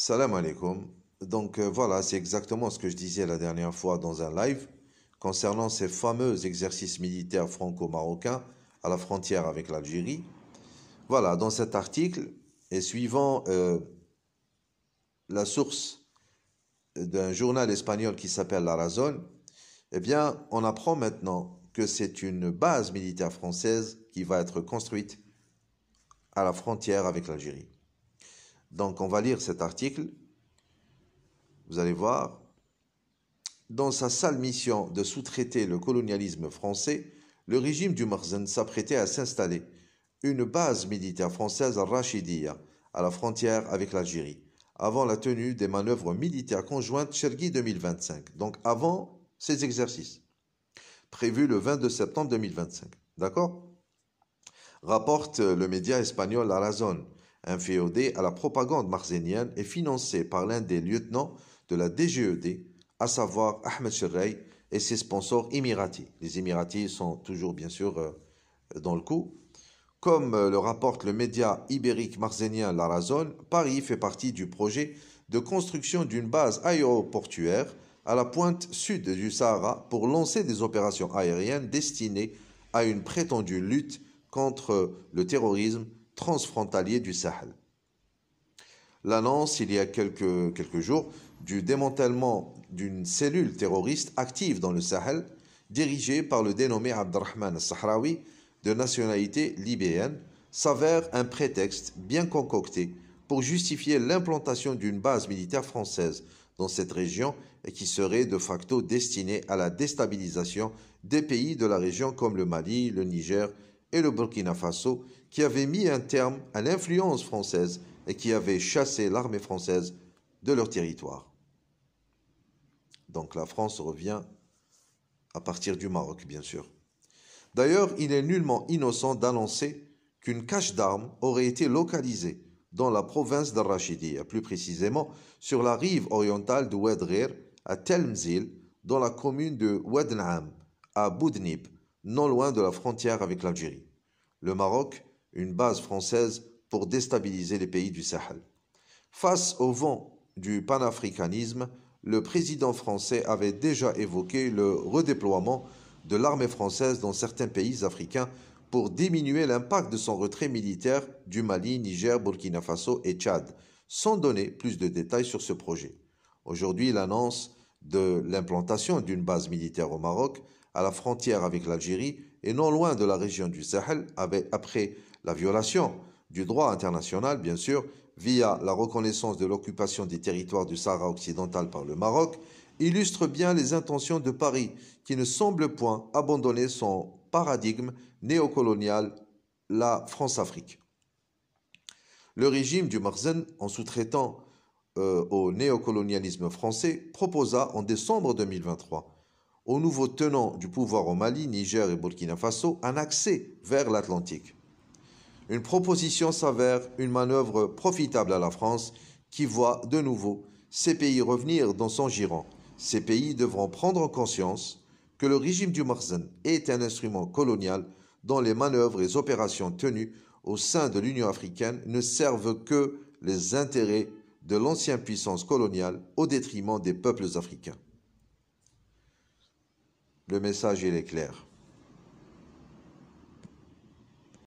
Salam alaikum. Donc voilà, c'est exactement ce que je disais la dernière fois dans un live concernant ces fameux exercices militaires franco-marocains à la frontière avec l'Algérie. Voilà, dans cet article, et suivant la source d'un journal espagnol qui s'appelle La Razón, eh bien, on apprend maintenant que c'est une base militaire française qui va être construite à la frontière avec l'Algérie. Donc on va lire cet article. Vous allez voir, dans sa sale mission de sous-traiter le colonialisme français, le régime du Makhzen s'apprêtait à s'installer une base militaire française à Rachidia, à la frontière avec l'Algérie, avant la tenue des manœuvres militaires conjointes Chergui 2025, donc avant ces exercices, prévus le 22 septembre 2025. D'accord? Rapporte le média espagnol La Razón, inféodé à la propagande makhzénienne et financé par l'un des lieutenants de la DGED, à savoir Ahmed Cherrey et ses sponsors émiratis. Les Émiratis sont toujours bien sûr dans le coup. Comme le rapporte le média ibérique makhzénien La Razón, Paris fait partie du projet de construction d'une base aéroportuaire à la pointe sud du Sahara pour lancer des opérations aériennes destinées à une prétendue lutte contre le terrorisme transfrontalier du Sahel. L'annonce, il y a quelques jours, du démantèlement d'une cellule terroriste active dans le Sahel, dirigée par le dénommé Abdelrahman al-Sahraoui, de nationalité libéenne, s'avère un prétexte bien concocté pour justifier l'implantation d'une base militaire française dans cette région et qui serait de facto destinée à la déstabilisation des pays de la région comme le Mali, le Niger et le Burkina Faso, qui avaient mis un terme à l'influence française et qui avaient chassé l'armée française de leur territoire. Donc la France revient à partir du Maroc, bien sûr. D'ailleurs, il est nullement innocent d'annoncer qu'une cache d'armes aurait été localisée dans la province d'Al-Rachidia, plus précisément sur la rive orientale de Oued Gher, à Telmzil, dans la commune de Oued N'Am, à Boudnib, non loin de la frontière avec l'Algérie. Le Maroc, une base française pour déstabiliser les pays du Sahel. Face au vent du panafricanisme, le président français avait déjà évoqué le redéploiement de l'armée française dans certains pays africains pour diminuer l'impact de son retrait militaire du Mali, Niger, Burkina Faso et Tchad, sans donner plus de détails sur ce projet. Aujourd'hui, l'annonce de l'implantation d'une base militaire au Maroc, à la frontière avec l'Algérie et non loin de la région du Sahel, après la violation du droit international, bien sûr, via la reconnaissance de l'occupation des territoires du Sahara occidental par le Maroc, illustre bien les intentions de Paris, qui ne semble point abandonner son paradigme néocolonial, la France-Afrique. Le régime du Makhzen, en sous-traitant au néocolonialisme français, proposa en décembre 2023 aux nouveaux tenants du pouvoir au Mali, Niger et Burkina Faso un accès vers l'Atlantique. Une proposition s'avère une manœuvre profitable à la France qui voit de nouveau ces pays revenir dans son giron. Ces pays devront prendre conscience que le régime du Makhzen est un instrument colonial dont les manœuvres et opérations tenues au sein de l'Union africaine ne servent que les intérêts de l'ancienne puissance coloniale au détriment des peuples africains. Le message est clair.